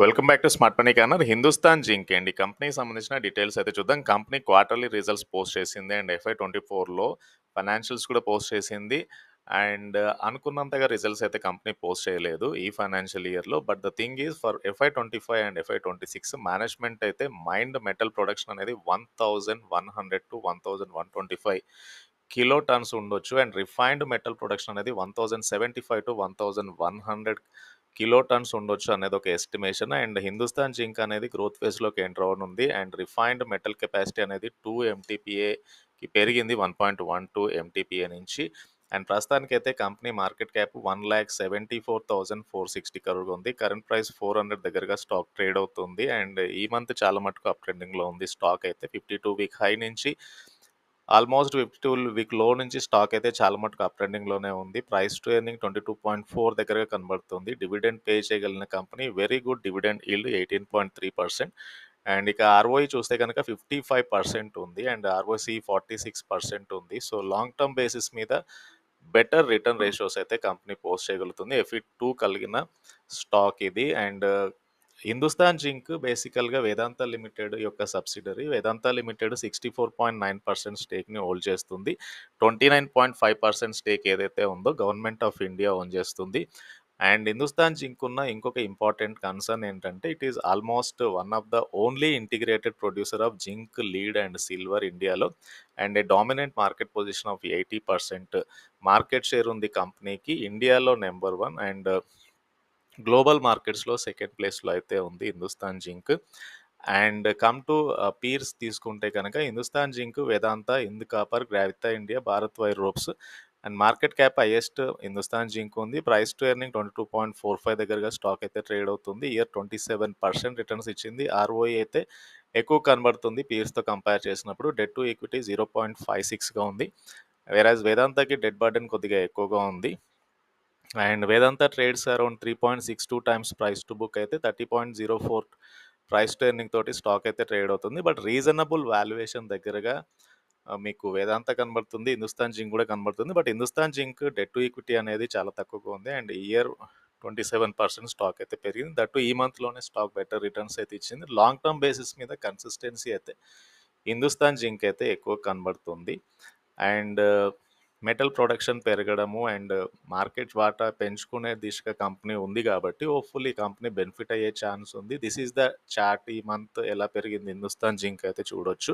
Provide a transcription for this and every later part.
Welcome back to smart money corner. Hindustan zinc అండి కంపెనీకి సంబంధించిన డీటెయిల్స్ అయితే చూద్దాం. కంపెనీ క్వార్టర్లీ రిజల్ట్స్ పోస్ట్ చేసింది అండ్ FY24లో ఫైనాన్షియల్స్ కూడా పోస్ట్ చేసింది. అండ్ అనుకున్నంతగా రిజల్ట్స్ అయితే కంపెనీ పోస్ట్ చేయలేదు ఈ ఫైనాన్షియల్ ఇయర్లో. But the thing is for FY25 and FY26 management అయితే మైండ్ మెటల్ ప్రొడక్షన్ అనేది 1100 to 1125 కిలో టన్స్ ఉండొచ్చు. అండ్ రిఫైన్డ్ మెటల్ ప్రొడక్షన్ అనేది 1075 to 1100 కిలో టన్స్ ఉండొచ్చు అనేది ఒక ఎస్టిమేషన్. అండ్ హిందుస్థాన్ జింక్ అనేది గ్రోత్ ఫేజ్లోకి ఎంటర్ అవ్వనుంది. అండ్ రిఫైన్డ్ మెటల్ కెపాసిటీ అనేది 2 MTPAకి పెరిగింది 1.12 MTPA నుంచి. అండ్ ప్రస్తుతానికైతే కంపెనీ మార్కెట్ క్యాప్ 1,74,460 crore ఉంది. కరెంట్ ప్రైస్ 400 దగ్గరగా స్టాక్ ట్రేడ్ అవుతుంది. అండ్ ఈ మంత్ చాలా మటుకు అప్ ట్రెండింగ్లో ఉంది స్టాక్ అయితే. 52 వీక్ హై నుంచి ఆల్మోస్ట్ 52 వీక్ లో నుంచి స్టాక్ అయితే చాలా మటుకు అప్ ట్రెండింగ్లోనే ఉంది. ప్రైస్ టు ఎర్నింగ్ 22.4 దగ్గరగా కనబడుతుంది. డివిడెండ్ పే చేయగలిగిన company, very good dividend yield 18.3%. And ఇక ఆర్ఓఈ చూస్తే కనుక 55% ఉంది అండ్ ఆర్ఓసి 46% ఉంది. సో లాంగ్ టర్మ్ బేసిస్ మీద బెటర్ రిటర్న్ రేషియోస్ అయితే కంపెనీ పోస్ట్ చేయగలుగుతుంది. FE2 కలిగిన స్టాక్ ఇది. అండ్ హిందుస్థాన్ జింక్ బేసికల్గా వేదాంత లిమిటెడ్ యొక్క సబ్సిడరీ. వేదాంత లిమిటెడ్ 64.9% స్టేక్ని హోల్డ్ చేస్తుంది. 29.5% స్టేక్ ఏదైతే ఉందో గవర్నమెంట్ ఆఫ్ ఇండియా ఓన్ చేస్తుంది. అండ్ హిందుస్థాన్ జింక్ ఉన్న ఇంకొక ఇంపార్టెంట్ కన్సర్న్ ఏంటంటే it is almost one of the only integrated producer of zinc, lead and silver ఇండియాలో. And a dominant market position of 80% market share ఉంది కంపెనీకి. ఇండియాలో నెంబర్ 1 అండ్ గ్లోబల్ మార్కెట్స్లో second ప్లేస్లో అయితే ఉంది Hindustan zinc. And come to peers తీసుకుంటే కనుక Hindustan zinc, Vedanta, Hind copper, Gravita India, Bharat wire ropes. And market cap highest Hindustan zinc ఉంది. ప్రైస్ టు ఎర్నింగ్ 22.45 దగ్గరగా స్టాక్ అయితే ట్రేడ్ అవుతుంది. ఇయర్ 27% రిటర్న్స్ ఇచ్చింది. ఆర్ఓఈ అయితే ఎక్కువ కనబడుతుంది పీర్స్తో కంపేర్ చేసినప్పుడు. డెట్ టు ఈక్విటీ 0.56గా ఉంది. వేరాజ్ వేదాంతకి డెట్ బర్డెన్ కొద్దిగా ఎక్కువగా ఉంది. And Vedanta trades around 3.62 times price to book అయితే 30.04 ప్రైస్ టు ఎర్నింగ్ తోటి స్టాక్ అయితే ట్రేడ్ అవుతుంది. బట్ రీజనబుల్ వాల్యుయేషన్ దగ్గరగా మీకు వేదాంత కనబడుతుంది, హిందుస్థాన్ జింక్ కూడా కనబడుతుంది. But Hindustan zinc debt to equity అనేది చాలా తక్కువగా ఉంది. అండ్ ఇయర్ 27% స్టాక్ అయితే పెరిగింది. దట్టు ఈ మంత్లోనే స్టాక్ బెటర్ రిటర్న్స్ అయితే ఇచ్చింది. లాంగ్ టర్మ్ బేసిస్ మీద కన్సిస్టెన్సీ అయితే హిందుస్థాన్ జింక్ అయితే ఎక్కువ కనబడుతుంది. అండ్ మెటల్ ప్రొడక్షన్ పెరగడము అండ్ మార్కెట్ వాటా పెంచుకునే దిశగా కంపెనీ ఉంది కాబట్టి హోప్ఫుల్లీ కంపెనీ బెనిఫిట్ అయ్యే ఛాన్స్ ఉంది. This is the chart. ఈ మంత్ ఎలా పెరిగింది హిందుస్థాన్ జింక్ అయితే చూడొచ్చు.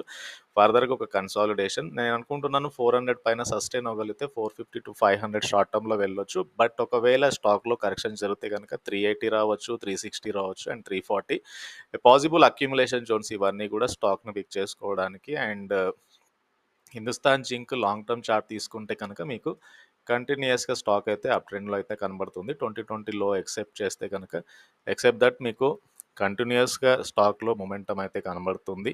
ఫర్దర్గా ఒక కన్సాలిడేషన్ నేను అనుకుంటున్నాను 400 పైన సస్టైన్ అవ్వగలిగితే 450 to 500 షార్ట్ టర్మ్లో వెళ్ళొచ్చు. బట్ ఒకవేళ స్టాక్లో కరెక్షన్ జరిగితే కనుక 380 రావచ్చు, 360 రావచ్చు అండ్ 340 పాసిబుల్ అక్యుములేషన్ జోన్స్. ఇవన్నీ కూడా స్టాక్ను పిక్ చేసుకోవడానికి. And Hindustan zinc long term chart తీసుకుంటే కనుక మీకు కంటిన్యూస్గా స్టాక్ అయితే అప్ ట్రెండ్లో అయితే కనబడుతుంది. 2020లో ఎక్సెప్ట్ దట్ మీకు కంటిన్యూస్గా స్టాక్లో మొమెంటం అయితే కనబడుతుంది.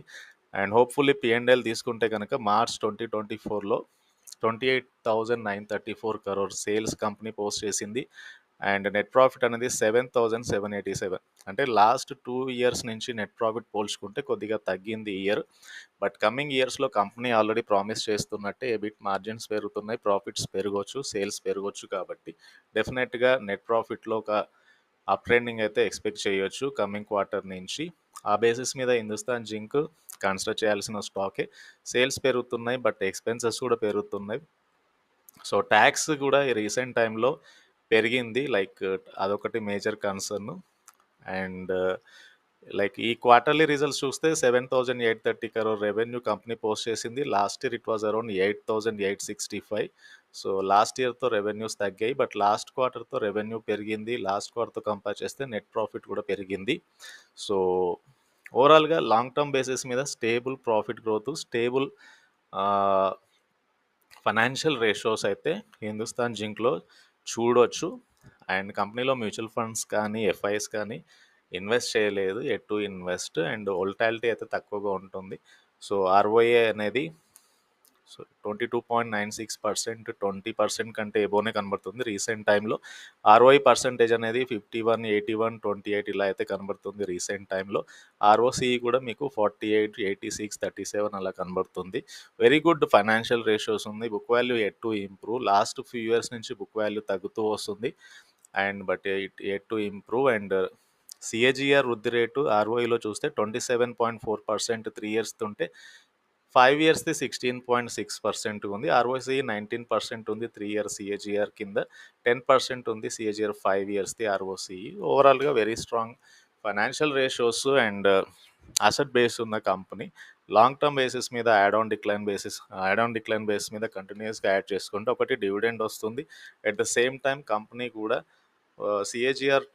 అండ్ హోప్ఫుల్లీ P&L తీసుకుంటే కనుక మార్చ్ 2024లో 28,934 crore సేల్స్ కంపెనీ పోస్ట్ చేసింది. అండ్ నెట్ ప్రాఫిట్ అనేది 7,787. అంటే లాస్ట్ 2 years నుంచి నెట్ ప్రాఫిట్ పోల్చుకుంటే కొద్దిగా తగ్గింది ఈ ఇయర్. బట్ కమింగ్ ఇయర్స్లో కంపెనీ ఆల్రెడీ ప్రామిస్ చేస్తున్నట్టే ఎబిట్ మార్జిన్స్ పెరుగుతున్నాయి, ప్రాఫిట్స్ పెరగవచ్చు, సేల్స్ పెరగవచ్చు. కాబట్టి డెఫినెట్గా నెట్ ప్రాఫిట్లో ఒక అప్ ట్రెండింగ్ అయితే ఎక్స్పెక్ట్ చేయొచ్చు కమింగ్ క్వార్టర్ నుంచి. ఆ బేసిస్ మీద హిందుస్థాన్ జింక్ కన్సిడర్ చేయాల్సిన స్టాకే. సేల్స్ పెరుగుతున్నాయి బట్ ఎక్స్పెన్సెస్ కూడా పెరుగుతున్నాయి. సో ట్యాక్స్ కూడా ఈ రీసెంట్ టైంలో పెరిగింది. లైక్ అదొకటి మేజర్ కన్సర్న్. అండ్ లైక్ ఈ క్వార్టర్లీ రిజల్ట్స్ చూస్తే 7,830 crore రెవెన్యూ కంపెనీ పోస్ట్ చేసింది. Last year it was around 8,865. So last ఇయర్తో రెవెన్యూస్ తగ్గాయి బట్ లాస్ట్ క్వార్టర్తో రెవెన్యూ పెరిగింది. లాస్ట్ క్వార్టర్తో కంపేర్ చేస్తే నెట్ ప్రాఫిట్ కూడా పెరిగింది. సో ఓవరాల్గా లాంగ్ టర్మ్ బేసిస్ మీద stable profit growth, stable financial ratios అయితే హిందుస్థాన్ జింక్లో చూడొచ్చు. అండ్ కంపెనీలో మ్యూచువల్ ఫండ్స్ కానీ ఎఫ్ఐఎస్ కానీ ఇన్వెస్ట్ చేయలేదు, yet to invest. And volatility అయితే తక్కువగా ఉంటుంది. సో ఆర్ఓఏ అనేది 22.96%, 20% కంటే ఎబోనే కనబడుతుంది. రీసెంట్ టైంలో ఆర్ఓఐ పర్సంటేజ్ అనేది 51, 81, 28 ఇలా అయితే కనబడుతుంది రీసెంట్ టైంలో. ఆర్ఓసిఈ కూడా మీకు 48, 86, 37 అలా కనబడుతుంది. వెరీ గుడ్ ఫైనాన్షియల్ రేషియోస్ ఉంది. Book value at to improve. Last few years నుంచి బుక్ వాల్యూ తగ్గుతూ వస్తుంది. And but at to improve. And CAGR వృద్ధి రేటు ఆర్ఓఈలో చూస్తే 27.4% 3 ఇయర్స్‌ది ఉంటే, 5 ఇయర్స్‌ది 16.6% ఉంది. ఆర్ఓసీ 19% ఉంది 3 ఇయర్ సిఏజీఆర్ కింద. 10% ఉంది సిఏజీఆర్ 5 ఇయర్స్‌ది ఆర్ఓసీ. ఓవరాల్‌గా very strong financial ratios and asset base ఉన్న కంపెనీ. లాంగ్ టర్మ్ బేసిస్ మీద యాడ్ ఆన్ డిక్లైన్ బేస్ మీద కంటిన్యూయస్‌గా యాడ్ చేసుకుంటే ఒకటి డివిడెండ్ వస్తుంది. At the same time company కూడా సిఏజీఆర్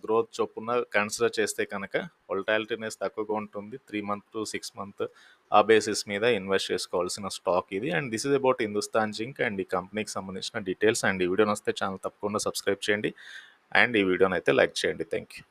గ్రోత్ చొప్పున కన్సిడర్ చేస్తే కనుక వొలటాలిటీనెస్ తక్కువగా ఉంటుంది. 3 మంత్ టు 6 మంత్ ఆ బేసిస్ మీద ఇన్వెస్ట్ చేసుకోవాల్సిన స్టాక్ ఇది. And this is about Hindustan zinc and ఈ కంపెనీకి సంబంధించిన డీటెయిల్స్. అండ్ ఈ వీడియో నచ్చితే ఛానల్ తప్పకుండా సబ్స్క్రైబ్ చేయండి. అండ్ ఈ వీడియోనైతే లైక్ చేయండి. Thank you.